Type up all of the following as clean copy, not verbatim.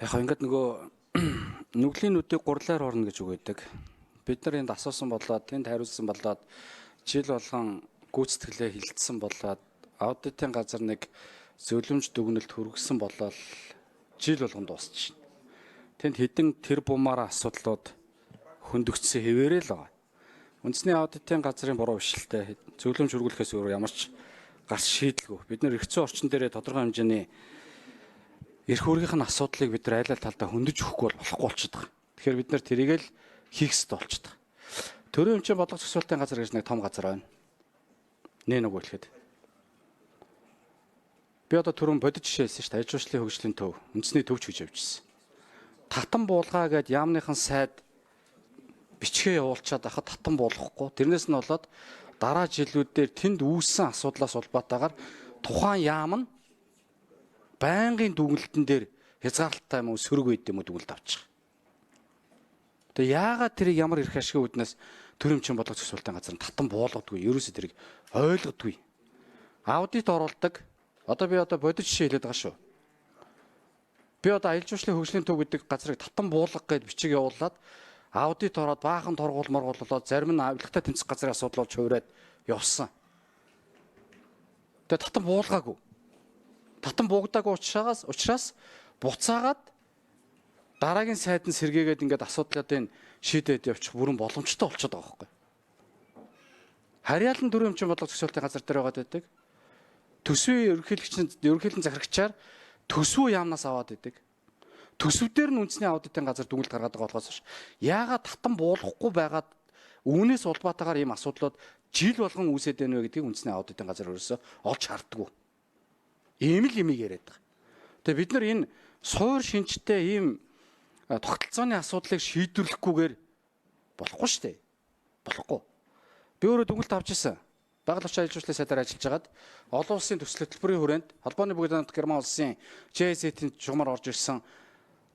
Яг ингээд нөгөө нүглийн нүдийг гурлаар орно гэж үг өгдөг. Бид нар энд асуусан болоод тэнд хариулсан болоод жил болгон гүйцэтгэлээ хилцсэн болоод аудитын газар нэг зөвлөмж дүгнэлт хүргэсэн болоод жил болгон дуусчихна. Тэнд хэдэн тэр бумаараа асуудлууд хөндөгдсөн хэвээрээ л байгаа. Үндэсний аудитын газрын буруу бишэлтэй зөвлөмж хүргүүлэхээс өөр ямар ч гарч шийдэлгүй. Бид нар эрх зүйн орчин дээрээ тодорхой хэмжээний эрх үүргийнх нь асуудлыг бид нар айл ал талдаа хөндөж өгөхгүй болохгүй болчиход байгаа. Тэгэхээр бид нар тэрийг л хийх ёстой болчиход байгаа. Төрийн өмчийн бодлого зохицуулалтын газар гэж нэг том газар байна. Нэг хэлэхэд. Би одоо түрүүн бодит жишээ хэлсэн шүү дээ. Аж ахуйн хөгжлийн төв, үндэсний төвч гэж явьжсэн. Татан буулгаа гэд яамныхан сайд бичгээ явуулчаад ахад татан буулгахгүй. Тэрнээс нь болоод дараа жилүүдээр тэнд үүссэн асуудлаас улбаатаагаар тухайн яам нь байнгын дүгнэлтэн дээр хязгаарлалтай юм уу сөрөг үед юм уу дүгнэлт авчих. Тэгээ яагаад тэрийг ямар эрх ашигын үүднээс төрийн өмчийн бодлого зохицуулалтын газар нь татан буулгадгүй, ерөөсөө тэрийг ойлгодгүй. Аудит оруулдаг. Одоо би бодит жишээ хэлээд байгаа шүү. Би одоо аялал жуулчлалын хөгжлийн төв гэдэг газрыг татан буулгах гэж бичиг явуулаад аудит ороод баахан торгуул болоод зарим нь авилгатай тэнцэх газрын асуудал болж хувираад явсан. Тэгээ татан буулгаагүй. Татан буугдаагүй учраас буцаагаад дараагийн сайд нь сэргээгээд ингээд асуудлуудыг шийдээд явчих бүрэн боломжтой болчиход байгаа байхгүй. Харьяалан төрийн өмчийн бодлого зохицуулалтын газар дээр байгаад байдаг. Төсвийн ерөнхийлөгчийн захирагчаар төсвөө яамнаас аваад байдаг. Төсвүүдээр нь үндэсний аудитын газар дүгнэлт гаргаад байгаа болохоос яагаад татан буулгахгүй байгаад үүнээс улбаатаагаар ийм асуудлууд жил болгон үүсээд байна вэ гэдгийг үндэсний аудитын газар өөрөөсөө олж харддаг. Ийм л юмыг яриад байгаа. Тэгээ бид нар энэ суур шинжтэй ийм тогтолцооны асуудлыг шийдвэрлэхгүйгээр болохгүй шүү дээ. Болохгүй. Би өөрөө дүгнэлт авч ирсэн. Байгаль орчин аялал жуулчлалын сайдаар ажиллаж хагаад олон улсын төсөл хөтөлбөрийн хүрээнд холбооны бүгд хамт Герман улсын JST-ийн журмаар орж ирсэн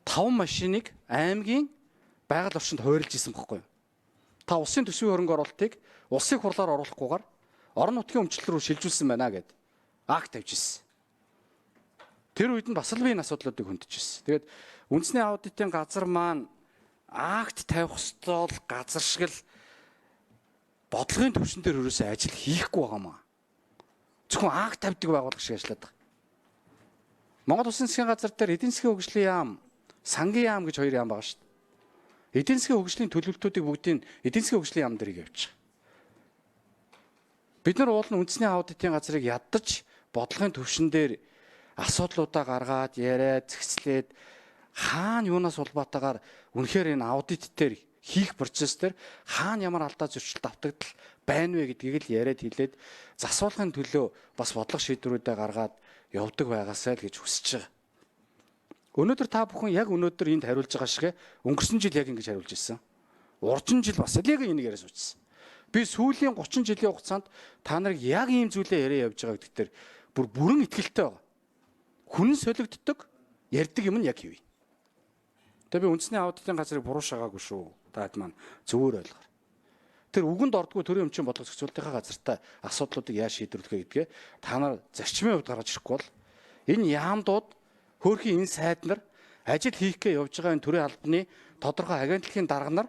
5 машиныг аймгийн байгаль орчинд хойрлж исэн байхгүй юу? Та улсын төсвийн хөрөнгө оруулалтыг улсын хурлаар оруулахгүйгээр орон нутгийн өмчлөл рүү шилжүүлсэн байна гэд акт тавьж ирсэн. Тэр үед нь бас л би энэ асуудлуудыг хөндөж ирсэн. Тэгээд үндэсний аудитын газар маань акт тавих ёстой л газар шиг л бодлогын төвшин дээр ерөөсөө ажил хийхгүй байгаамаа. Зөвхөн акт тавьдаг байгууллага шиг ажиллаад байгаа. Монгол Улсын засгийн газар дээр эдийн засгийн хөгжлийн яам, сангийн яам гэж хоёр яам байгаа шүү дээ. Эдийн засгийн хөгжлийн төлөвлөлтүүдийг бүгдийг эдийн засгийн хөгжлийн яам дээр явуучих. Бид нар уулын үндэсний аудитын газрыг ядаж бодлогын төвшин дээр асуудлуудаа гаргаад яриад зэгцлээд хаана юунаас улбаатаагаар үнэхээр энэ аудит дээр хийх процесс дээр хаана ямар алдаа зөрчилд автагдал байна вэ гэдгийг л яриад хэлээд засвуулгын төлөө бас бодлого шийдвэрүүдээ гаргаад явдаг байгаасай л гэж хүсэж байгаа. Өнөөдөр та бүхэн яг өнөөдөр энд хариулж байгаа шиг өнгөрсөн жил яг ингэж хариулж ирсэн. Уржин жил бас яг энийг яриа суучихсан. Би сүүлийн 30 жилийн хугацаанд та нарыг яг ийм зүйлээ яриа явж байгаа гэдэгтэр бүрэн итгэлтэй байгаа. Хүн солигддог, ярьдаг юм нь яг хэвээ. Тэгээ би үндэсний аудитын газрыг буруу шагаагүй шүү. Таад маань зөвөр ойлгоо. Тэр үгэнд ордгоо төрийн өмчийн бодлого зохицуулалтын газартай асуудлуудыг яаж шийдвэрлэх вэ гэдгээ та нар зарчмын хувьд гаргаж ирэхгүй бол энэ яамдууд хөөрхийн энэ сайд нар ажил хийх гээ явж байгаа энэ төрийн албаны тодорхой агентлагийн дарга нар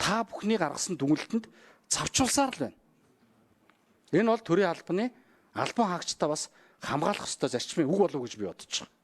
та бүхний гаргасан дүгнэлтэнд цавчулсаар л байна. Энэ бол төрийн албаны албан хаагчдаа бас хамгаалах ёстой зарчмын үг болов уу гэж би бодож байгаа.